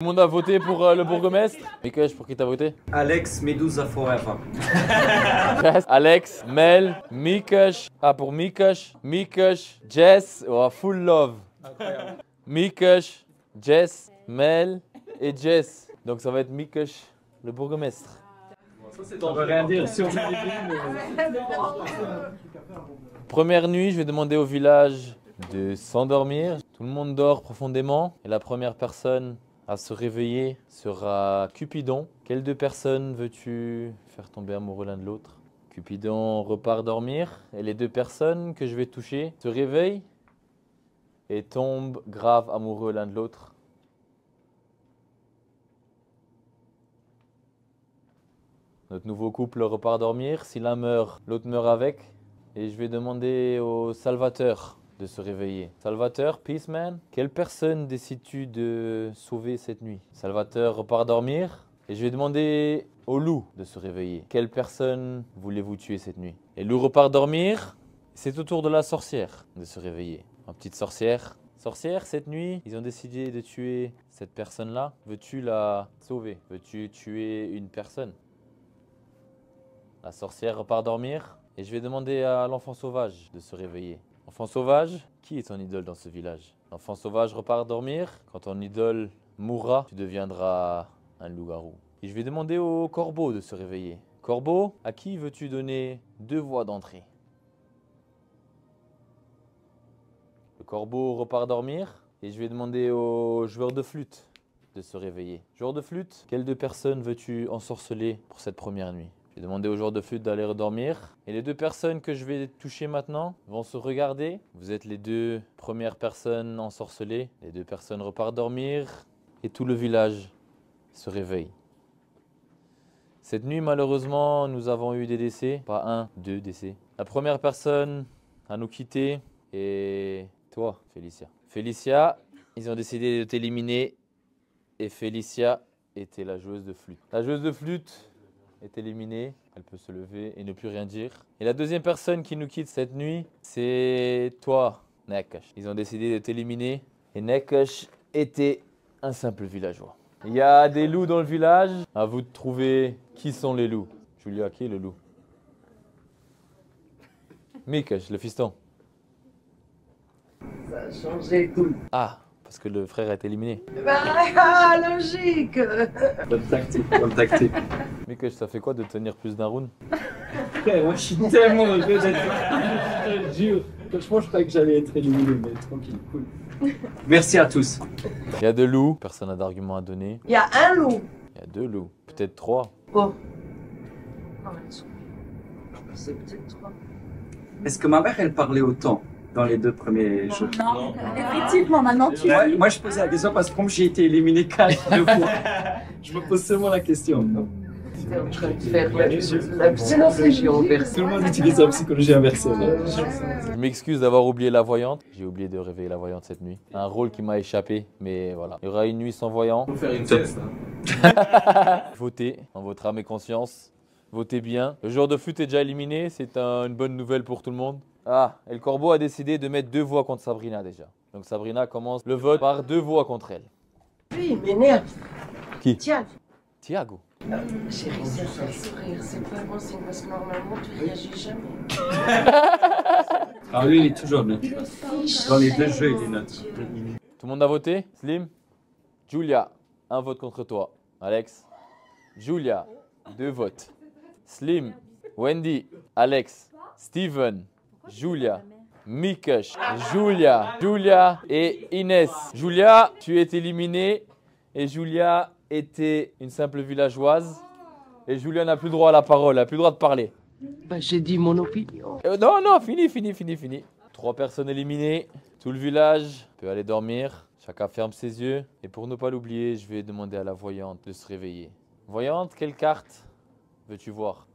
Tout le monde a voté pour le bourgmestre. Mikesh, pour qui t'as voté? Alex Medusa Forever. Alex, Mel, Mikesh. Ah, pour Mikesh, Jess. Oh, full love. Incroyable. Mikesh, Jess, Mel et Jess. Donc ça va être Mikesh, le bourgmestre. Ça veut rien dire si on dit Première nuit, je vais demander au village de s'endormir. Tout le monde dort profondément. Et la première personne à se réveiller sera Cupidon. Quelles deux personnes veux-tu faire tomber amoureux l'un de l'autre? Cupidon repart dormir et les deux personnes que je vais toucher se réveillent et tombent grave amoureux l'un de l'autre. Notre nouveau couple repart dormir. Si l'un meurt, l'autre meurt avec. Et je vais demander au Salvateur de se réveiller. Salvateur, peace man, quelle personne décides-tu de sauver cette nuit? Salvateur repart dormir. Et je vais demander au loup de se réveiller. Quelle personne voulez-vous tuer cette nuit? Et le loup repart dormir. C'est au tour de la sorcière de se réveiller. Ma petite sorcière. Sorcière, cette nuit, ils ont décidé de tuer cette personne-là. Veux-tu la sauver? Veux-tu tuer une personne? La sorcière repart dormir. Et je vais demander à l'enfant sauvage de se réveiller. Enfant sauvage, qui est ton idole dans ce village? L'enfant sauvage repart dormir. Quand ton idole mourra, tu deviendras un loup-garou. Et je vais demander au corbeau de se réveiller. Corbeau, à qui veux-tu donner 2 voies d'entrée? Le corbeau repart dormir. Et je vais demander au joueur de flûte de se réveiller. Joueur de flûte, quelles 2 personnes veux-tu ensorceler pour cette première nuit? Je vais demander au joueur de flûte d'aller redormir. Et les 2 personnes que je vais toucher maintenant vont se regarder. Vous êtes les 2 premières personnes ensorcelées. Les 2 personnes repartent dormir. Et tout le village se réveille. Cette nuit, malheureusement, nous avons eu des décès. Pas 1, 2 décès. La première personne à nous quitter est toi, Félicia. Félicia, ils ont décidé de t'éliminer. Et Félicia était la joueuse de flûte. La joueuse de flûte est éliminée, elle peut se lever et ne plus rien dire. Et la deuxième personne qui nous quitte cette nuit, c'est toi, Nakash. Ils ont décidé de t'éliminer et Nakash était un simple villageois. Il y a des loups dans le village, à vous de trouver qui sont les loups. Julia, qui est le loup? Mikesh, le fiston. Ça a changé tout. Ah, parce que le frère est éliminé. Bah, logique. bonne tactique, bonne tactique. Mikesh, ça fait quoi de tenir plus d'un round? Frère, moi je suis tellement heureux d'être là. Je te jure. Franchement, je croyais que j'allais être éliminé, mais tranquille, cool. Merci à tous. Il y a 2 loups, personne n'a d'argument à donner. Il y a un loup. Il y a 2 loups, peut-être 3. Oh. Oh, c'est peut-être 3. Est-ce que ma mère, elle parlait autant dans les 2 premiers jours? Non, effectivement, maintenant tu Moi, je posais la question parce que comme j'ai été éliminé 2 fois, je me pose seulement la question. T'es en train de faire la psychologie inversée. Tout le monde utilise la psychologie inversée. Je m'excuse d'avoir oublié la voyante. J'ai oublié de réveiller la voyante cette nuit. Un rôle qui m'a échappé, mais voilà. Il y aura une nuit sans voyant. Faut faire une test. Votez en votre âme et conscience. Votez bien. Le joueur de flûte est déjà éliminé. C'est une bonne nouvelle pour tout le monde. Ah, et le corbeau a décidé de mettre 2 voix contre Sabrina déjà. Donc Sabrina commence le vote par 2 voix contre elle. Lui, il m'énerve. Qui? Tiens. Thiago. Chérie, ça fait sourire. C'est pas bon signe parce que normalement, tu réagis jamais. Alors lui, il est toujours neutre. Dans les 2 jeux, il est neutre. Tout le monde a voté? Slim? Julia, 1 vote contre toi. Alex? Julia, 2 votes. Slim, Wendy, Alex, Steven, Julia, Mikesh, Julia et Inès. Julia, tu es éliminée et Julia était une simple villageoise et Julia n'a plus droit à la parole, elle n'a plus le droit de parler. Bah, j'ai dit mon opinion. Non, fini. 3 personnes éliminées, tout le village peut aller dormir, chacun ferme ses yeux. Et pour ne pas l'oublier, je vais demander à la voyante de se réveiller. Voyante, quelle carte veux-tu voir?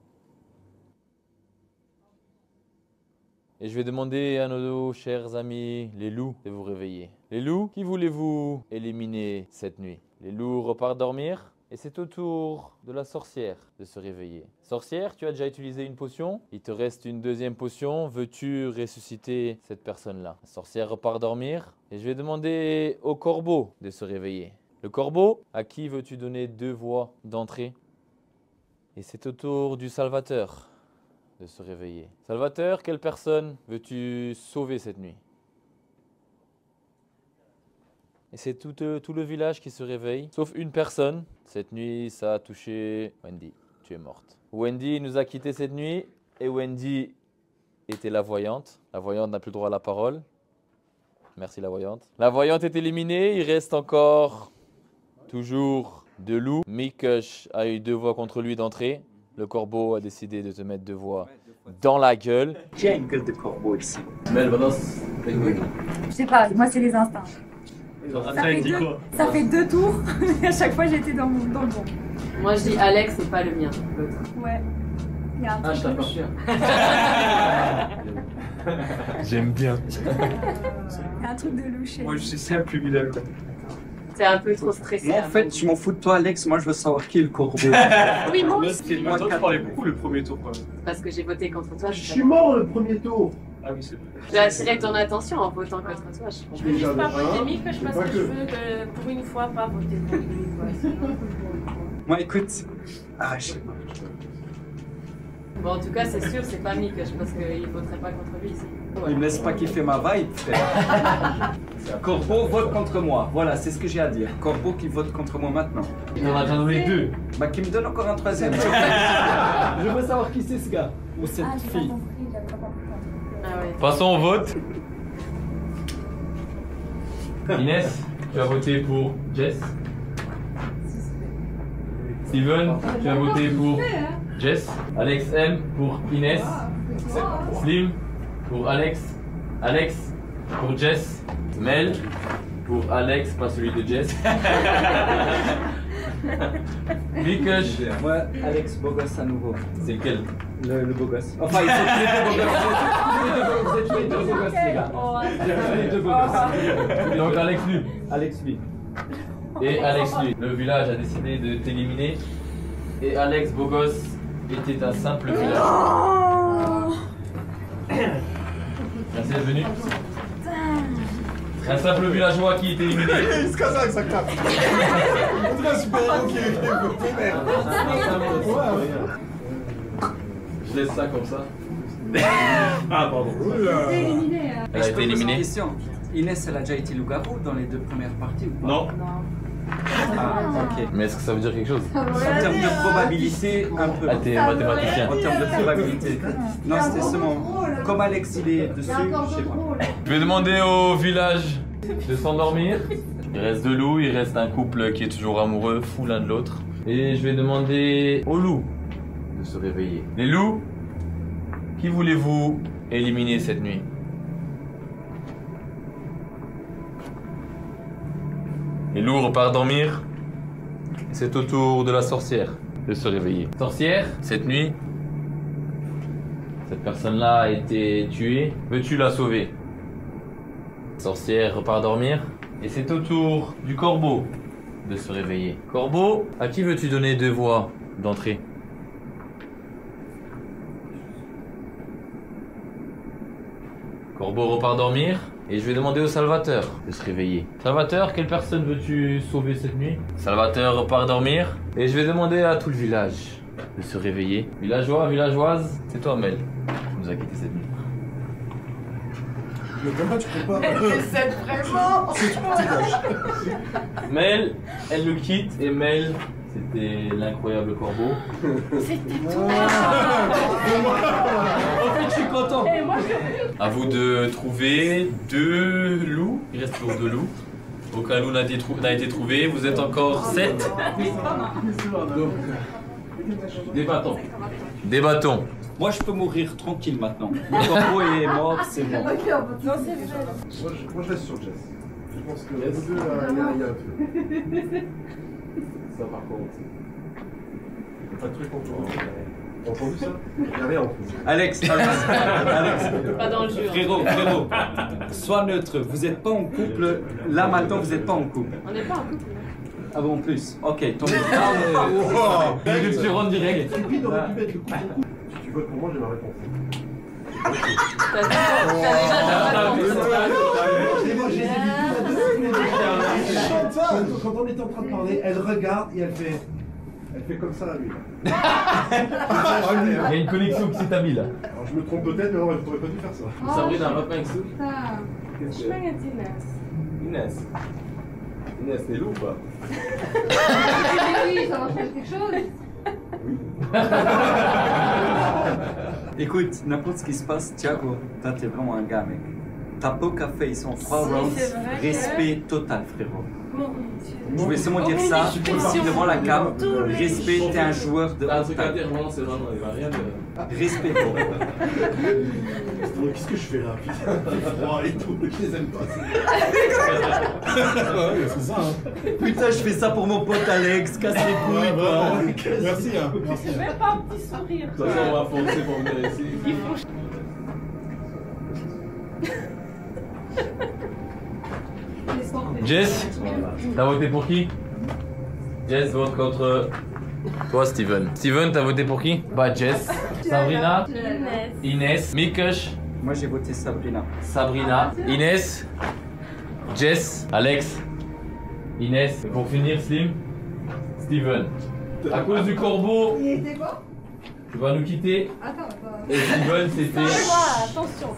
Et je vais demander à nos chers amis, les loups, de vous réveiller. Les loups, qui voulez-vous éliminer cette nuit? Les loups repartent dormir et c'est au tour de la sorcière de se réveiller. Sorcière, tu as déjà utilisé une potion. Il te reste une 2e potion. Veux-tu ressusciter cette personne-là? La sorcière repart dormir et je vais demander au corbeau de se réveiller. Le corbeau, à qui veux-tu donner 2 voies d'entrée? Et c'est au tour du Salvateur de se réveiller. Salvateur, quelle personne veux-tu sauver cette nuit? Et c'est tout le village qui se réveille, sauf une personne. Cette nuit, ça a touché Wendy. Tu es morte. Wendy nous a quittés cette nuit et Wendy était la voyante. La voyante n'a plus le droit à la parole. Merci la voyante. La voyante est éliminée. Il reste encore toujours de loup. Mikush a eu 2 voix contre lui d'entrée. Le corbeau a décidé de te mettre 2 voix dans la gueule. Qui a une gueule de corbeau ici? Je sais pas, moi c'est les instincts. Ça fait 2 tours, et à chaque fois j'étais dans le bon. Moi je dis Alex, c'est pas le mien. L'autre. Ouais. Il y a un truc je t'accorde. J'aime bien. Il y a un truc de louche. Moi je suis simple humiliant. C'est un peu trop stressé. Moi en fait, je m'en fous de toi Alex, moi je veux savoir qui est le corbeau. Oui, moi C'est moi qui parlais beaucoup le premier tour. parce que j'ai voté contre toi. Je suis mort le premier tour. Ah oui, c'est vrai. J'ai attiré ton attention en votant contre toi. Je veux juste pas voter Mikush parce que je veux que pour une fois pas voter pour lui. Moi écoute, je sais pas. Bon, en tout cas, c'est sûr, c'est pas Mikush parce qu'il voterait pas contre lui ici. Il me laisse pas kiffer ma vibe, frère. Corbeau vote contre moi. Voilà, c'est ce que j'ai à dire. Corbeau qui vote contre moi maintenant. Il en a déjà donné 2. Bah, qui me donne encore un 3e. Je veux savoir qui c'est ce gars. Ou cette Ah, j'ai pas fille. compris, j'avais pas compris. Ah ouais. Passons au vote. Inès, tu as voté pour Jess. Steven, tu as voté pour Jess. Alex M pour Inès. Slim pour Alex. Alex pour Jess. Mel pour Alex, pas celui de Jess. Mikush, Moi, Alex beau gosse à nouveau. c'est lequel? Le beau gosse. Enfin, ils sont tous les 2 beaux gosses. Vous êtes tous les 2 beaux gosses, les gars. Vous êtes tous les 2 beaux gosses. Donc Alex lui. Alex, lui. Et Alex lui. Le village a décidé de t'éliminer. Et Alex Bogos était un simple village. Merci d'être venu. Un simple villageois qui est éliminé. Il se casse avec sa cape. On dirait un super-héros qui est voté, merde. Je laisse ça comme ça. Ah, pardon. Elle a été éliminée. Question. Inès, elle a déjà été loup-garou dans les 2 premières parties ou pas? Non. Ah, ok. Mais est-ce que ça veut dire quelque chose? En termes de probabilité, un peu. Ah, t'es mathématicien. En termes de probabilité. Non, c'était seulement. Comme Alex, il est dessus, je sais pas. Je vais demander au village de s'endormir. Il reste 2 loups, il reste un couple qui est toujours amoureux, fou l'un de l'autre. Et je vais demander aux loups de se réveiller. Les loups, qui voulez-vous éliminer cette nuit? Les loups repartent dormir. C'est au tour de la sorcière de se réveiller. Sorcière, cette nuit, cette personne-là a été tuée. Veux-tu la sauver? Sorcière repart dormir. Et c'est au tour du corbeau de se réveiller. Corbeau, à qui veux-tu donner 2 voies d'entrée? Corbeau repart dormir. Et je vais demander au Salvateur de se réveiller. Salvateur, quelle personne veux-tu sauver cette nuit? Salvateur repart dormir. Et je vais demander à tout le village de se réveiller. Villageois, villageoise, c'est toi Mel qui nous a quittés cette nuit. Mais comment tu peux pas. C'est vraiment. Mel, elle nous quitte et Mel, c'était l'incroyable corbeau. C'était toi. En fait, je suis content. Et moi, À vous de trouver 2 loups. Il reste toujours 2 loups. Aucun loup n'a été trouvé. Vous êtes encore 7. Débattons. Débattons. Moi, je peux mourir tranquille maintenant. Le corbeau est mort, c'est bon. Moi, je reste sur Jess. Je pense que les 2, il y a un truc. Ça, par contre. Pas de truc en toi. T'as entendu ça? Il n'y a rien en tout. Alex, Pas dans le jeu. frérot, sois neutre. Vous n'êtes pas en couple. Là, maintenant, vous n'êtes pas en couple. On n'est pas en couple. Ah bon, en plus. Ok, ton Rupture en direct. Stupide aurait pu mettre le coup en coup. Si tu votes pour moi, j'ai ma réponse. T'as déjà ta réponse. J'ai dit tout à 2 secondes. Quand on était en train de parler, elle regarde et elle fait comme ça, lui. Il y a une connexion qui s'est établie là. Alors je me trompe peut-être, mais non, je n'aurais pas dû faire ça. Sabrina, va pas avec ça. Ich meine Ines. Inès. Inès, t'es loup ou pas? Oui, ça va faire quelque chose. Écoute, n'importe ce qui se passe, Thiago, toi t'es vraiment un gars, mec. T'as poker face en 3 Si, rounds, c'est vrai que- respect total, frérot. Mon Je Dieu. voulais seulement dire Aucune ça expression. devant la cam. Tous les Respect, jours. t'es un joueur de T'as un truc à haut dire, non, c'est vraiment, il va rien de. Respect, gros. Qu'est-ce que je fais là? Putain, il fait froid et tout, je les aime pas. Ouais, c'est ça, hein. Putain, je fais ça pour mon pote Alex, casse les couilles, quoi. Merci, hein. Merci. Même pas un petit sourire. De toute façon, on va foncer pour venir ici. Il faut. Jess, t'as voté pour qui? Jess vote contre toi, Steven. Steven, t'as voté pour qui? Bah, Jess. Sabrina. Inès. Inès. Mikush. Moi j'ai voté Sabrina. Sabrina. Inès. Jess. Alex. Inès. Et pour finir, Slim. Steven. À cause du corbeau, Il était bon? tu vas nous quitter. Attends, attends. Et Steven, c'était. Attention.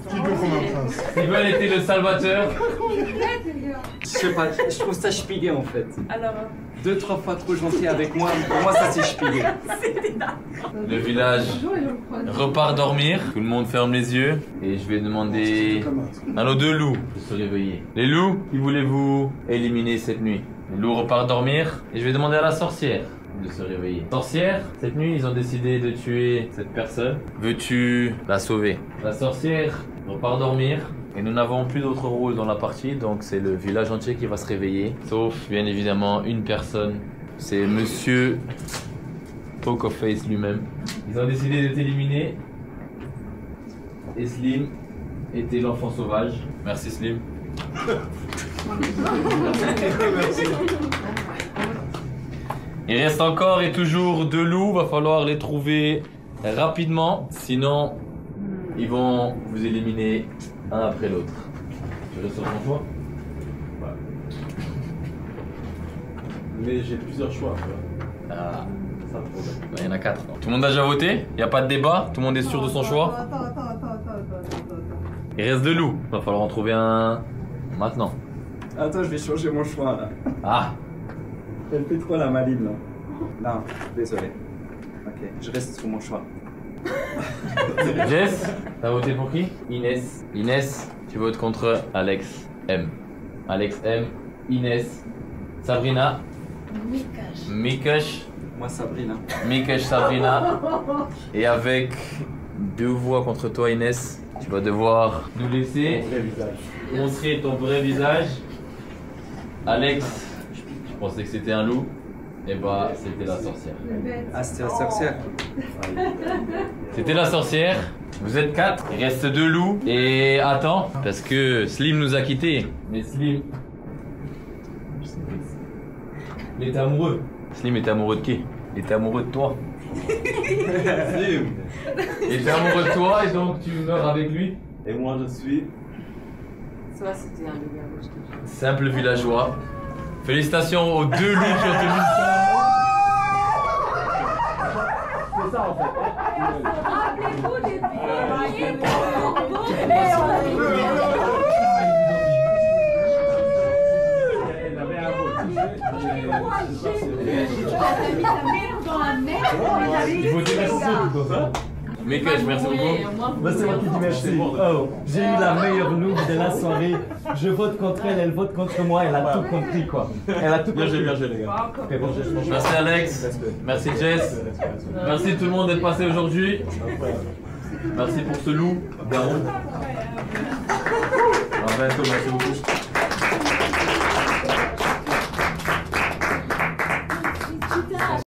Steven était le salvateur. Je sais pas, je trouve ça spigué en fait. Alors, 2-3 fois trop gentil avec moi, pour moi ça c'est spigué. Le village repart dormir. Tout le monde ferme les yeux. Et je vais demander à nos deux loups de se réveiller. Les loups, qui voulez-vous éliminer cette nuit? Les loups repartent dormir. Et je vais demander à la sorcière de se réveiller. Sorcière, cette nuit, ils ont décidé de tuer cette personne. Veux-tu la sauver? La sorcière repart dormir. Et nous n'avons plus d'autre rôle dans la partie, donc c'est le village entier qui va se réveiller. Sauf, bien évidemment, une personne. C'est Monsieur Pokerface lui-même. Ils ont décidé de t'éliminer. Et Slim était l'enfant sauvage. Merci Slim. Il reste encore et toujours deux loups, va falloir les trouver rapidement. Sinon, ils vont vous éliminer un après l'autre. Tu restes sur ton choix? Mais j'ai plusieurs choix. Ah, Ça le problème. il y en a 4. Tout le monde a déjà voté? Il n'y a pas de débat? Tout le monde est sûr de son choix? Attends. Il reste deux loups. Il va falloir en trouver un maintenant. Attends, je vais changer mon choix là. Ah, Elle fait trop la maline là. Non, désolé. Ok, je reste sur mon choix. Jess, t'as voté pour qui? Inès. Inès, tu votes contre Alex M. Alex M, Inès, Sabrina, Mikash. Mikush, Moi Sabrina. Mikush, Sabrina. Et avec deux voix contre toi, Inès, tu vas devoir nous laisser Vrai visage. montrer ton vrai visage. Alex, je pensais que c'était un loup. Et bah, c'était la sorcière. Ah, c'était la sorcière. C'était la sorcière. Vous êtes 4. Il reste 2 loups. Et attends, parce que Slim nous a quittés. Mais Slim. Il était amoureux. Slim était amoureux de qui? Il était amoureux de toi. Slim. Il était amoureux de toi et donc tu meurs avec lui. Et moi je suis. Soit c'était un loup-garou, je te jure. Simple villageois. Félicitations aux 2 loups qui ont tenu. C'est ça en fait. Rappelez-vous des Elle avait un rôle. dans la merde. Il faut dire merci pour ça. Mikush, merci beaucoup. Bah, c'est moi qui dis merci. Oh, j'ai eu la meilleure noob de la soirée. Je vote contre elle, elle vote contre moi. Elle a tout compris quoi. Elle a tout compris. Bien joué les gars. Ok, bon, je- Merci Alex. Merci Jess. Merci tout le monde d'être passé aujourd'hui. Merci pour ce loup. Garou. À bientôt, merci beaucoup.